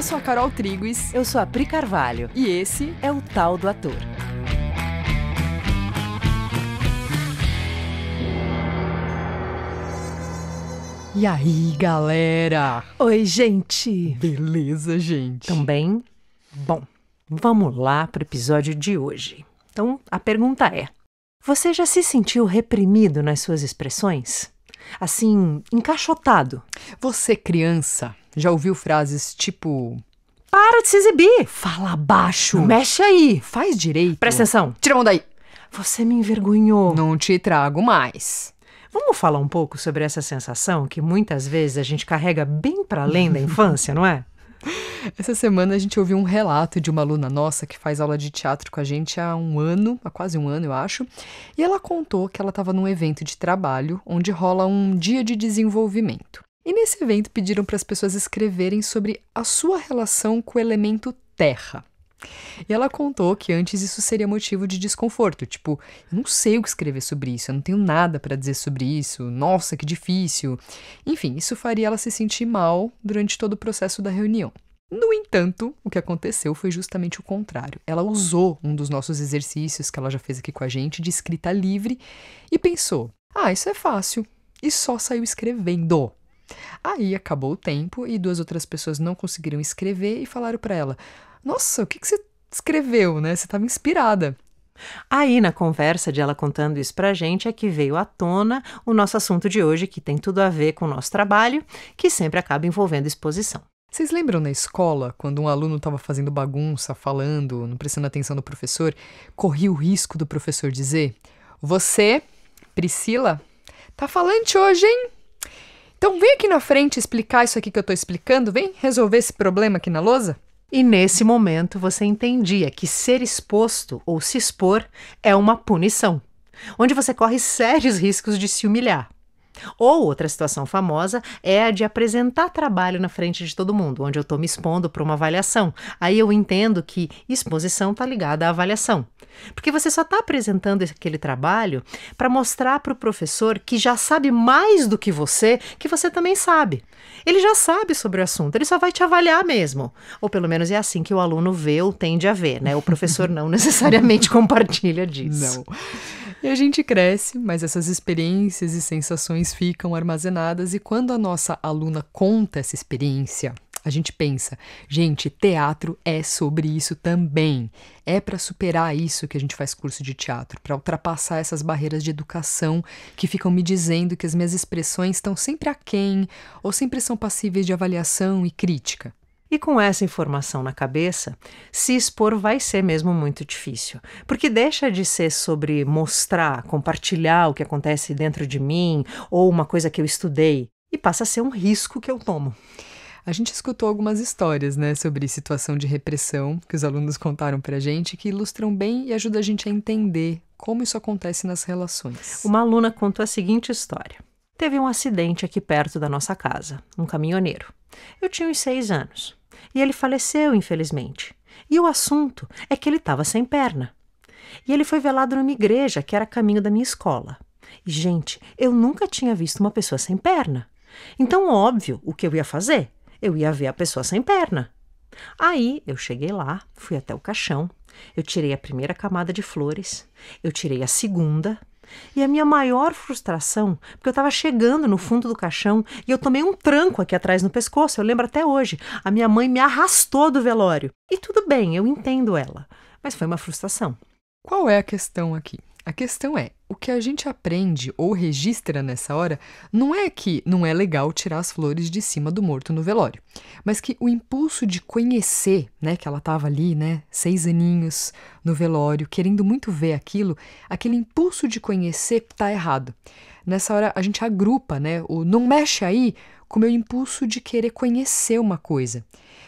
sou a Carol Triguis. Eu sou a Pri Carvalho. E esse é o Tal do Ator. E aí, galera? Oi, gente! Beleza, gente? Tão bem? Bom, vamos lá para o episódio de hoje. Então, a pergunta é: você já se sentiu reprimido nas suas expressões? Assim, encaixotado? Você, criança, já ouviu frases tipo: para de se exibir! Fala baixo! Mexe aí! Faz direito! Presta atenção! Tira a mão daí! Você me envergonhou! Não te trago mais! Vamos falar um pouco sobre essa sensação que muitas vezes a gente carrega bem para além da infância, não é? Essa semana a gente ouviu um relato de uma aluna nossa que faz aula de teatro com a gente há quase um ano, eu acho. E ela contou que ela estava num evento de trabalho onde rola um dia de desenvolvimento. E nesse evento pediram para as pessoas escreverem sobre a sua relação com o elemento terra. E ela contou que antes isso seria motivo de desconforto, tipo, eu não sei o que escrever sobre isso, eu não tenho nada para dizer sobre isso, nossa, que difícil. Enfim, isso faria ela se sentir mal durante todo o processo da reunião. No entanto, o que aconteceu foi justamente o contrário. Ela usou um dos nossos exercícios que ela já fez aqui com a gente, de escrita livre, e pensou, isso é fácil, e só saiu escrevendo. Aí acabou o tempo e 2 outras pessoas não conseguiram escrever e falaram para ela: nossa, o que você escreveu, né? Você estava inspirada. Aí, na conversa de ela contando isso pra gente, é que veio à tona o nosso assunto de hoje, que tem tudo a ver com o nosso trabalho, que sempre acaba envolvendo exposição. Vocês lembram na escola, quando um aluno estava fazendo bagunça, falando, não prestando atenção no professor, corria o risco do professor dizer: você, Priscila, tá falante hoje, hein? Então vem aqui na frente explicar isso aqui que eu tô explicando, vem resolver esse problema aqui na lousa? E nesse momento você entendia que ser exposto ou se expor é uma punição, onde você corre sérios riscos de se humilhar. Ou outra situação famosa é a de apresentar trabalho na frente de todo mundo, onde eu estou me expondo para uma avaliação. Aí eu entendo que exposição está ligada à avaliação. Porque você só está apresentando aquele trabalho para mostrar para o professor que já sabe mais do que você também sabe. Ele já sabe sobre o assunto, ele só vai te avaliar mesmo. Ou pelo menos é assim que o aluno vê ou tende a ver, né? O professor não necessariamente compartilha disso. Não. E a gente cresce, mas essas experiências e sensações ficam armazenadas e quando a nossa aluna conta essa experiência, a gente pensa, gente, teatro é sobre isso também. É para superar isso que a gente faz curso de teatro, para ultrapassar essas barreiras de educação que ficam me dizendo que as minhas expressões estão sempre aquém ou sempre são passíveis de avaliação e crítica. E com essa informação na cabeça, se expor vai ser mesmo muito difícil, porque deixa de ser sobre mostrar, compartilhar o que acontece dentro de mim ou uma coisa que eu estudei e passa a ser um risco que eu tomo. A gente escutou algumas histórias, né, sobre situação de repressão que os alunos contaram pra gente, que ilustram bem e ajudam a gente a entender como isso acontece nas relações. Uma aluna contou a seguinte história. Teve um acidente aqui perto da nossa casa, um caminhoneiro. Eu tinha uns 6 anos. E ele faleceu, infelizmente. E o assunto é que ele estava sem perna. E ele foi velado numa igreja que era a caminho da minha escola. E, gente, eu nunca tinha visto uma pessoa sem perna. Então, óbvio, o que eu ia fazer? Eu ia ver a pessoa sem perna. Aí, eu cheguei lá, fui até o caixão, eu tirei a primeira camada de flores, eu tirei a segunda. E a minha maior frustração, porque eu estava chegando no fundo do caixão e eu tomei um tranco aqui atrás no pescoço, eu lembro até hoje. A minha mãe me arrastou do velório. E tudo bem, eu entendo ela, mas foi uma frustração. Qual é a questão aqui? A questão é, o que a gente aprende ou registra nessa hora não é que não é legal tirar as flores de cima do morto no velório, mas que o impulso de conhecer, né, que ela estava ali, né, 6 aninhos no velório, querendo muito ver aquilo, aquele impulso de conhecer tá errado. Nessa hora a gente agrupa, né, o não mexe aí com o meu impulso de querer conhecer uma coisa.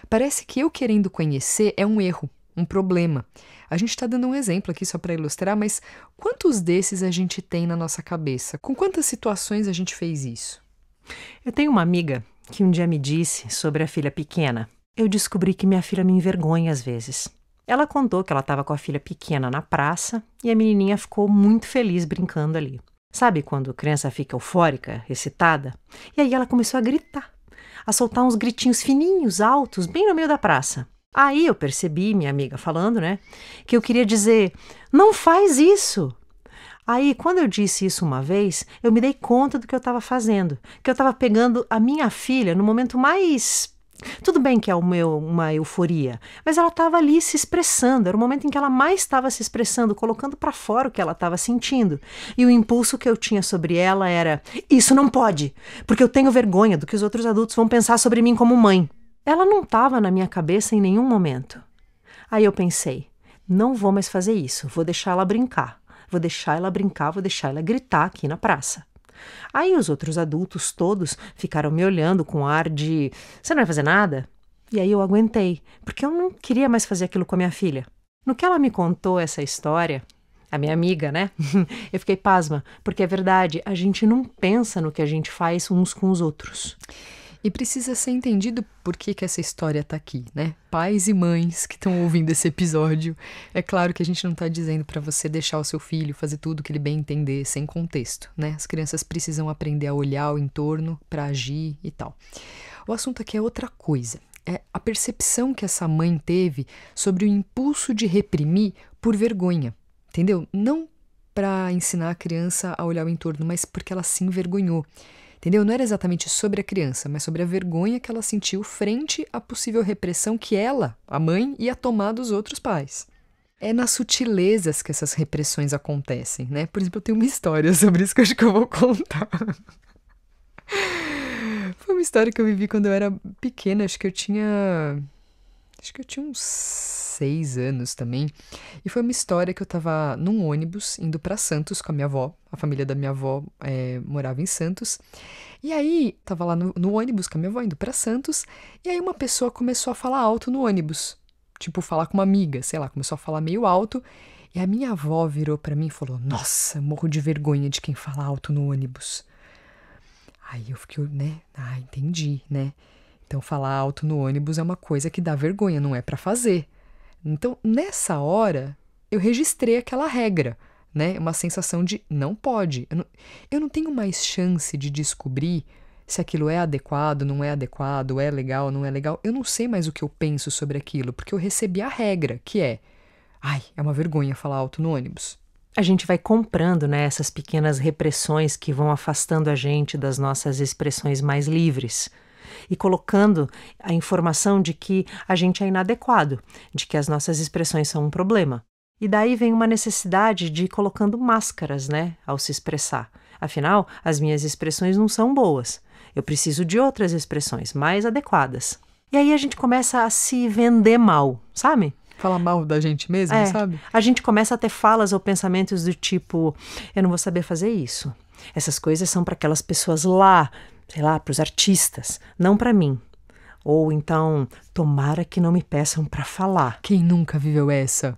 Parece que eu querendo conhecer é um erro, um problema. A gente está dando um exemplo aqui só para ilustrar, mas quantos desses a gente tem na nossa cabeça? Com quantas situações a gente fez isso? Eu tenho uma amiga que um dia me disse sobre a filha pequena. Eu descobri que minha filha me envergonha às vezes. Ela contou que ela estava com a filha pequena na praça e a menininha ficou muito feliz brincando ali. Sabe quando a criança fica eufórica, excitada? E aí ela começou a gritar. a soltar uns gritinhos fininhos, altos, bem no meio da praça. Aí eu percebi, minha amiga falando, né, que eu queria dizer, não faz isso. Aí, quando eu disse isso uma vez, eu me dei conta do que eu estava fazendo, que eu estava pegando a minha filha no momento mais... Tudo bem que é uma euforia, mas ela estava ali se expressando, era o momento em que ela mais estava se expressando, colocando para fora o que ela estava sentindo. E o impulso que eu tinha sobre ela era, isso não pode, porque eu tenho vergonha do que os outros adultos vão pensar sobre mim como mãe. Ela não estava na minha cabeça em nenhum momento. Aí eu pensei, não vou mais fazer isso, vou deixar ela brincar. Vou deixar ela brincar, vou deixar ela gritar aqui na praça. Aí os outros adultos todos ficaram me olhando com ar de, você não vai fazer nada? E aí eu aguentei, porque eu não queria mais fazer aquilo com a minha filha. No que ela me contou essa história, a minha amiga, né? Eu fiquei pasma, porque é verdade, a gente não pensa no que a gente faz uns com os outros. E precisa ser entendido por que essa história tá aqui, né? Pais e mães que estão ouvindo esse episódio, é claro que a gente não tá dizendo para você deixar o seu filho fazer tudo que ele bem entender, sem contexto, né? As crianças precisam aprender a olhar o entorno para agir e tal. O assunto aqui é outra coisa, é a percepção que essa mãe teve sobre o impulso de reprimir por vergonha, entendeu? Não para ensinar a criança a olhar o entorno, mas porque ela se envergonhou. Entendeu? Não era exatamente sobre a criança, mas sobre a vergonha que ela sentiu frente à possível repressão que ela, a mãe, ia tomar dos outros pais. É nas sutilezas que essas repressões acontecem, né? Por exemplo, eu tenho uma história sobre isso que eu acho que eu vou contar. Foi uma história que eu vivi quando eu era pequena, acho que eu tinha uns 6 anos também. E foi uma história que eu tava num ônibus indo pra Santos com a minha avó. A família da minha avó morava em Santos. E aí, tava lá no ônibus com a minha avó indo pra Santos. E aí uma pessoa começou a falar alto no ônibus. Tipo, falar com uma amiga, sei lá, começou a falar meio alto. E a minha avó virou pra mim e falou, nossa, morro de vergonha de quem fala alto no ônibus. Aí eu fiquei, né? Ah, entendi, né? Então, falar alto no ônibus é uma coisa que dá vergonha, não é pra fazer. Então, nessa hora, eu registrei aquela regra, né? Uma sensação de não pode. Eu não tenho mais chance de descobrir se aquilo é adequado, não é adequado, é legal, não é legal. Eu não sei mais o que eu penso sobre aquilo, porque eu recebi a regra, que é, ai, é uma vergonha falar alto no ônibus. A gente vai comprando, né, essas pequenas repressões que vão afastando a gente das nossas expressões mais livres. E colocando a informação de que a gente é inadequado, de que as nossas expressões são um problema. E daí vem uma necessidade de ir colocando máscaras, né, ao se expressar. Afinal, as minhas expressões não são boas. Eu preciso de outras expressões mais adequadas. E aí a gente começa a se vender mal, sabe? Falar mal da gente mesmo, sabe? A gente começa a ter falas ou pensamentos do tipo, eu não vou saber fazer isso. Essas coisas são para aquelas pessoas lá, sei lá, para os artistas, não para mim. Ou então, tomara que não me peçam para falar. Quem nunca viveu essa,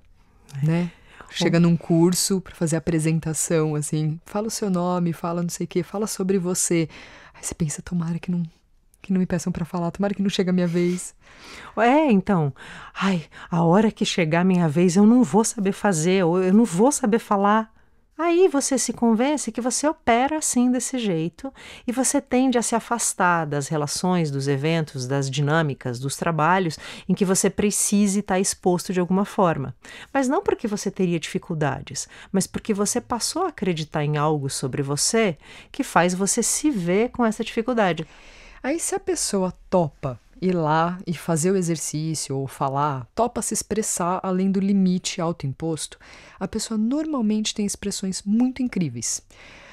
né? Chega num curso para fazer apresentação, assim, fala o seu nome, fala não sei o quê, fala sobre você. Aí você pensa, tomara que não me peçam para falar, tomara que não chegue a minha vez. Então, a hora que chegar a minha vez eu não vou saber fazer, ou eu não vou saber falar. Aí você se convence que você opera assim desse jeito e você tende a se afastar das relações, dos eventos, das dinâmicas, dos trabalhos em que você precise estar exposto de alguma forma. Mas não porque você teria dificuldades, mas porque você passou a acreditar em algo sobre você que faz você se ver com essa dificuldade. Aí se a pessoa topa ir lá e fazer o exercício ou falar, topa se expressar além do limite autoimposto, a pessoa normalmente tem expressões muito incríveis.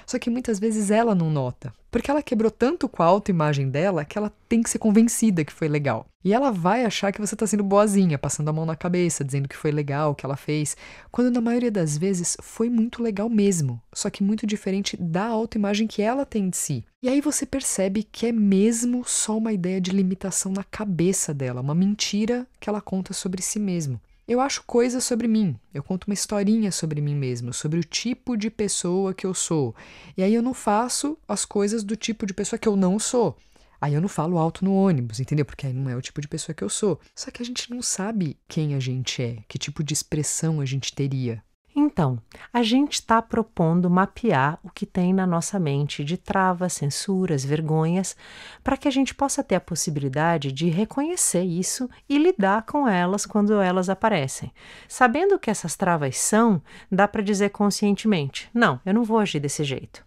Só que muitas vezes ela não nota, porque ela quebrou tanto com a autoimagem dela que ela tem que ser convencida que foi legal. E ela vai achar que você está sendo boazinha, passando a mão na cabeça, dizendo que foi legal o que ela fez, quando na maioria das vezes foi muito legal mesmo, só que muito diferente da autoimagem que ela tem de si. E aí você percebe que é mesmo só uma ideia de limitação na cabeça dela, uma mentira que ela conta sobre si mesma. Eu acho coisas sobre mim, eu conto uma historinha sobre mim mesmo, sobre o tipo de pessoa que eu sou. E aí eu não faço as coisas do tipo de pessoa que eu não sou. Aí eu não falo alto no ônibus, entendeu? Porque aí não é o tipo de pessoa que eu sou. Só que a gente não sabe quem a gente é, que tipo de expressão a gente teria. Então, a gente está propondo mapear o que tem na nossa mente de travas, censuras, vergonhas, para que a gente possa ter a possibilidade de reconhecer isso e lidar com elas quando elas aparecem. Sabendo o que essas travas são, dá para dizer conscientemente: não, eu não vou agir desse jeito.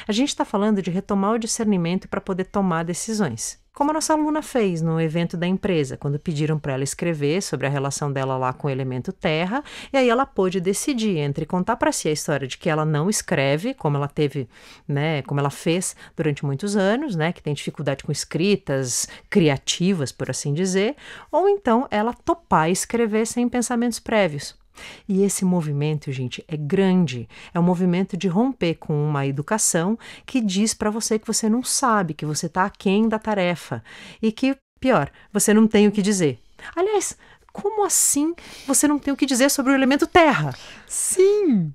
A gente está falando de retomar o discernimento para poder tomar decisões. Como a nossa aluna fez no evento da empresa, quando pediram para ela escrever sobre a relação dela lá com o elemento terra, e aí ela pôde decidir entre contar para si a história de que ela não escreve, como ela teve, né, como ela fez durante muitos anos, né, que tem dificuldade com escritas criativas, por assim dizer, ou então ela topar escrever sem pensamentos prévios. E esse movimento, gente, é grande. É um movimento de romper com uma educação que diz para você que você não sabe, que você está aquém da tarefa e que, pior, você não tem o que dizer. Aliás, como assim você não tem o que dizer sobre o elemento terra? Sim!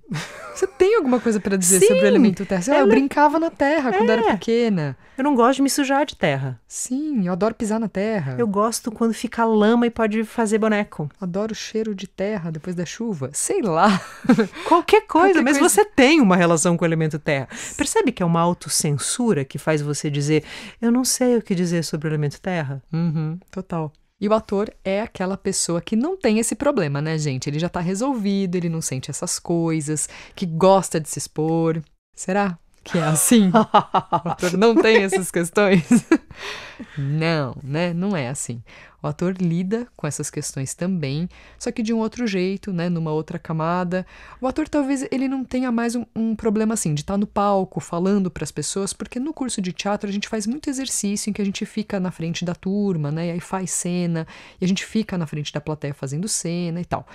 Você tem alguma coisa para dizer Sim, sobre o elemento terra? Sei lá, eu brincava na terra quando era pequena. Eu não gosto de me sujar de terra. Sim, eu adoro pisar na terra. Eu gosto quando fica lama e pode fazer boneco. Adoro o cheiro de terra depois da chuva. Sei lá. Qualquer coisa, mas coisa. você tem uma relação com o elemento terra. Percebe que é uma autocensura que faz você dizer: eu não sei o que dizer sobre o elemento terra? Total. E o ator é aquela pessoa que não tem esse problema, né, gente? Ele já tá resolvido, ele não sente essas coisas, que gosta de se expor. Será que é assim? O ator não tem essas questões? Não, né? Não é assim. O ator lida com essas questões também, só que de um outro jeito, né? Numa outra camada. O ator talvez ele não tenha mais um problema assim, de estar no palco falando para as pessoas, porque no curso de teatro a gente faz muito exercício em que a gente fica na frente da turma, né? E aí faz cena, e a gente fica na frente da plateia fazendo cena e tal.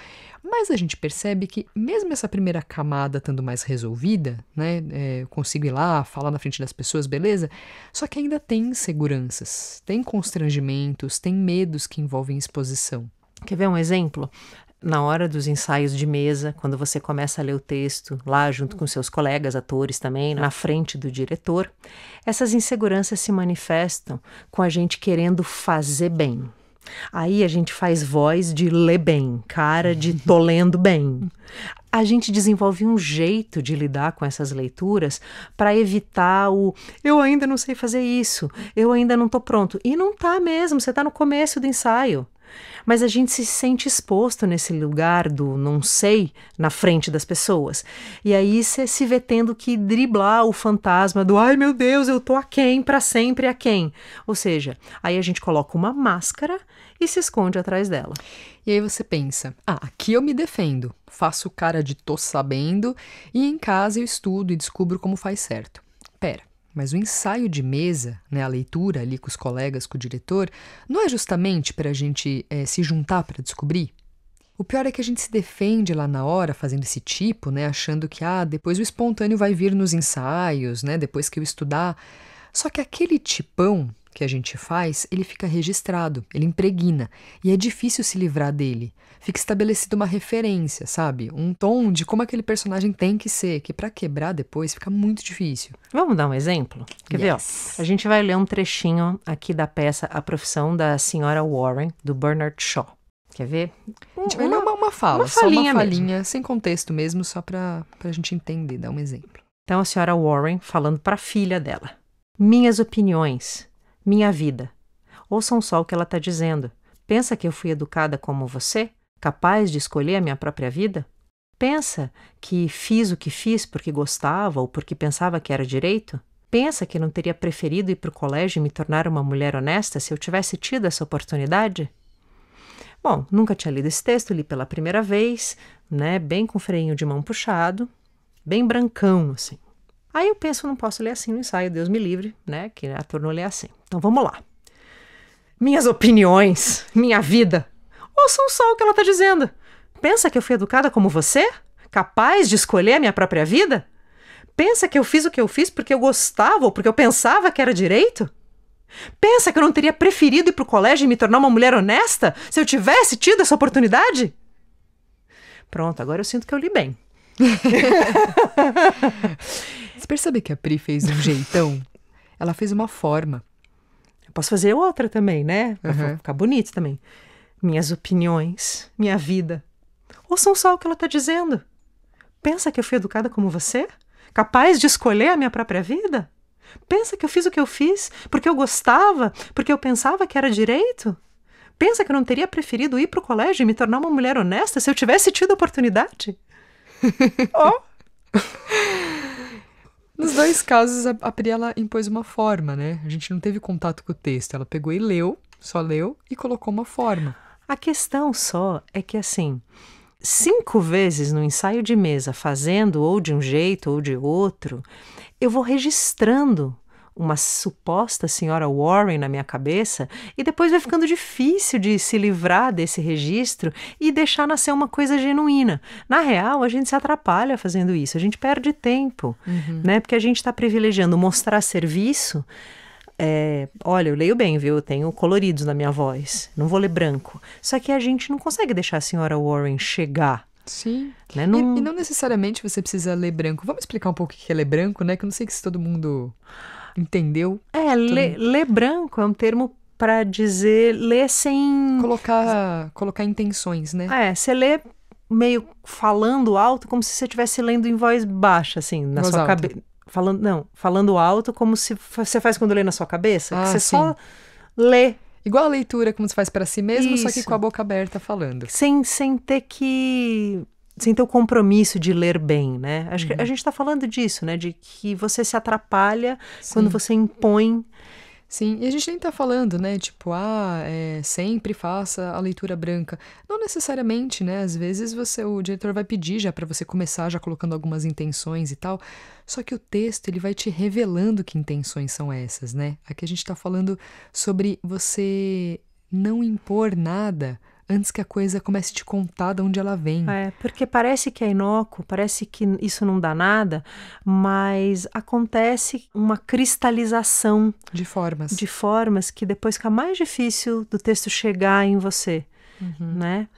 Mas a gente percebe que mesmo essa primeira camada estando mais resolvida, né? Eu consigo ir lá, falar na frente das pessoas, beleza? Só que ainda tem inseguranças, tem constrangimentos, tem medos que envolvem exposição. Quer ver um exemplo? Na hora dos ensaios de mesa, quando você começa a ler o texto, lá junto com seus colegas atores também, na frente do diretor, essas inseguranças se manifestam com a gente querendo fazer bem. Aí a gente faz voz de ler bem, cara de tô lendo bem. A gente desenvolve um jeito de lidar com essas leituras para evitar o eu ainda não sei fazer isso, eu ainda não tô pronto. E não tá mesmo, você tá no começo do ensaio. Mas a gente se sente exposto nesse lugar do não sei na frente das pessoas. E aí você se vê tendo que driblar o fantasma do ai meu Deus, eu tô aquém, pra sempre aquém. Ou seja, aí a gente coloca uma máscara e se esconde atrás dela. E aí você pensa, aqui eu me defendo, faço cara de tô sabendo e em casa eu estudo e descubro como faz certo. Pera. Mas o ensaio de mesa, né, a leitura ali com os colegas, com o diretor, não é justamente para a gente se juntar para descobrir? O pior é que a gente se defende lá na hora, fazendo esse tipo, né, achando que depois o espontâneo vai vir nos ensaios, né, depois que eu estudar. Só que aquele tipão que a gente faz, ele fica registrado, ele impregna, e é difícil se livrar dele. Fica estabelecida uma referência, sabe? Um tom de como aquele personagem tem que ser, que para quebrar depois fica muito difícil. Vamos dar um exemplo? Quer ver? Ó, a gente vai ler um trechinho aqui da peça A Profissão da Senhora Warren, do Bernard Shaw. Quer ver? A gente vai ler uma fala, só uma falinha, mesmo. sem contexto mesmo, só pra gente entender, dar um exemplo. Então a senhora Warren falando para a filha dela. Minhas opiniões, minha vida. Ouçam só o que ela está dizendo. Pensa que eu fui educada como você? Capaz de escolher a minha própria vida? Pensa que fiz o que fiz porque gostava ou porque pensava que era direito? Pensa que não teria preferido ir para o colégio e me tornar uma mulher honesta se eu tivesse tido essa oportunidade? Bom, nunca tinha lido esse texto, li pela primeira vez, né, bem com freinho de mão puxado, bem brancão, assim. Aí eu penso, não posso ler assim no ensaio, Deus me livre, né, que ator não lê assim. Então vamos lá. Minhas opiniões, minha vida. Ouçam só o que ela está dizendo. Pensa que eu fui educada como você? Capaz de escolher a minha própria vida? Pensa que eu fiz o que eu fiz porque eu gostava ou porque eu pensava que era direito? Pensa que eu não teria preferido ir para o colégio e me tornar uma mulher honesta se eu tivesse tido essa oportunidade? Pronto, agora eu sinto que eu li bem. Você percebe que a Pri fez um jeitão? Ela fez uma forma. Eu posso fazer outra também, né? Pra ficar bonito também. Minhas opiniões, minha vida. Ouçam só o que ela está dizendo. Pensa que eu fui educada como você? Capaz de escolher a minha própria vida? Pensa que eu fiz o que eu fiz porque eu gostava, porque eu pensava que era direito? Pensa que eu não teria preferido ir para o colégio e me tornar uma mulher honesta se eu tivesse tido a oportunidade? Oh! Nos dois casos, a Pri, ela impôs uma forma, né? A gente não teve contato com o texto. Ela pegou e leu, só leu e colocou uma forma. A questão só é que, assim, 5 vezes no ensaio de mesa, fazendo ou de um jeito ou de outro, eu vou registrando uma suposta senhora Warren na minha cabeça e depois vai ficando difícil de se livrar desse registro e deixar nascer uma coisa genuína. Na real, a gente se atrapalha fazendo isso, a gente perde tempo, né? Porque a gente está privilegiando mostrar serviço. Olha, eu leio bem, viu? Eu tenho coloridos na minha voz, não vou ler branco. Só que a gente não consegue deixar a senhora Warren chegar. Sim. Né? E não necessariamente você precisa ler branco. Vamos explicar um pouco o que é ler branco, né? Que eu não sei se todo mundo entendeu. Ler branco é um termo para dizer ler sem... Colocar intenções, né? Você lê meio falando alto, como se você estivesse lendo em voz baixa, assim, na sua cabeça. Falando alto, como se você faz quando lê na sua cabeça, que você só lê. Igual a leitura, como se faz para si mesmo, Isso. só que com a boca aberta falando. Sem ter o compromisso de ler bem, né? Acho que a gente está falando disso, né? De que você se atrapalha quando você impõe. Sim, e a gente nem tá falando, né, tipo, sempre faça a leitura branca. Não necessariamente, né, às vezes o diretor vai pedir já pra você começar já colocando algumas intenções e tal, só que o texto, ele vai te revelando que intenções são essas, né? Aqui a gente tá falando sobre você não impor nada antes que a coisa comece a te contar de onde ela vem. Porque parece que é inócuo, parece que isso não dá nada, mas acontece uma cristalização de formas que depois fica mais difícil do texto chegar em você, né?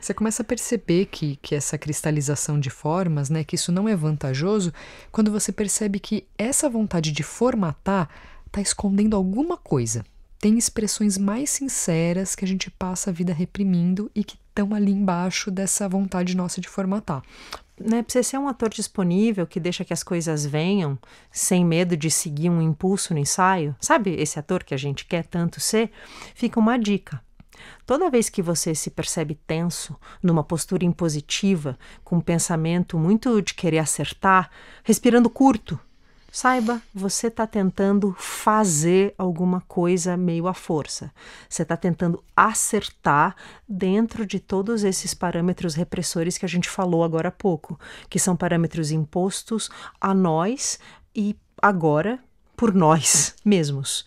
Você começa a perceber que essa cristalização de formas, né, que isso não é vantajoso, quando você percebe que essa vontade de formatar está escondendo alguma coisa. Tem expressões mais sinceras que a gente passa a vida reprimindo e que estão ali embaixo dessa vontade nossa de formatar. Né, pra você ser um ator disponível, que deixa que as coisas venham, sem medo de seguir um impulso no ensaio, sabe esse ator que a gente quer tanto ser? Fica uma dica. Toda vez que você se percebe tenso, numa postura impositiva, com um pensamento muito de querer acertar, respirando curto, saiba, você está tentando fazer alguma coisa meio à força. Você está tentando acertar dentro de todos esses parâmetros repressores que a gente falou agora há pouco, que são parâmetros impostos a nós e agora por nós mesmos,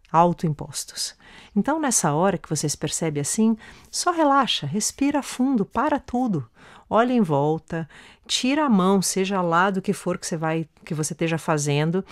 autoimpostos. Então, nessa hora que você se percebe assim, só relaxa, respira fundo, para tudo. Olha em volta, tira a mão, seja lá do que for que você esteja fazendo,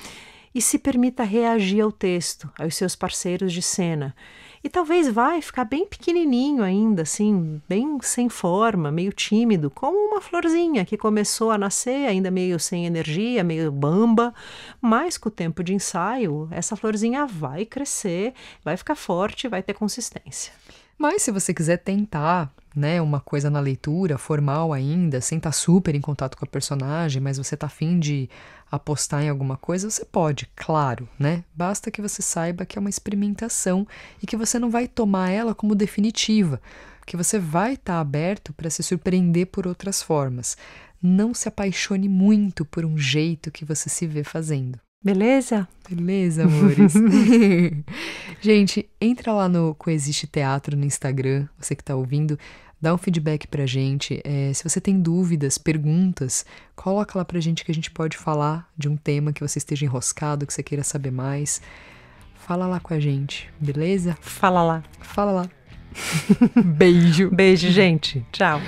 e se permita reagir ao texto, aos seus parceiros de cena. E talvez vai ficar bem pequenininho ainda, assim, bem sem forma, meio tímido, como uma florzinha que começou a nascer, ainda meio sem energia, meio bamba, mas com o tempo de ensaio, essa florzinha vai crescer, vai ficar forte, vai ter consistência. Mas se você quiser tentar, né, uma coisa na leitura, formal ainda, sem estar super em contato com a personagem, mas você tá afim de apostar em alguma coisa, você pode, claro, né? Basta que você saiba que é uma experimentação e que você não vai tomar ela como definitiva, que você vai estar aberto para se surpreender por outras formas. Não se apaixone muito por um jeito que você se vê fazendo. Beleza? Beleza, amores. Gente, entra lá no Coexiste Teatro no Instagram, você que tá ouvindo, dá um feedback pra gente. Se você tem dúvidas, perguntas, coloca lá pra gente que a gente pode falar de um tema que você esteja enroscado, que você queira saber mais. Fala lá com a gente, beleza? Fala lá. Fala lá. Beijo. Beijo, gente. Tchau.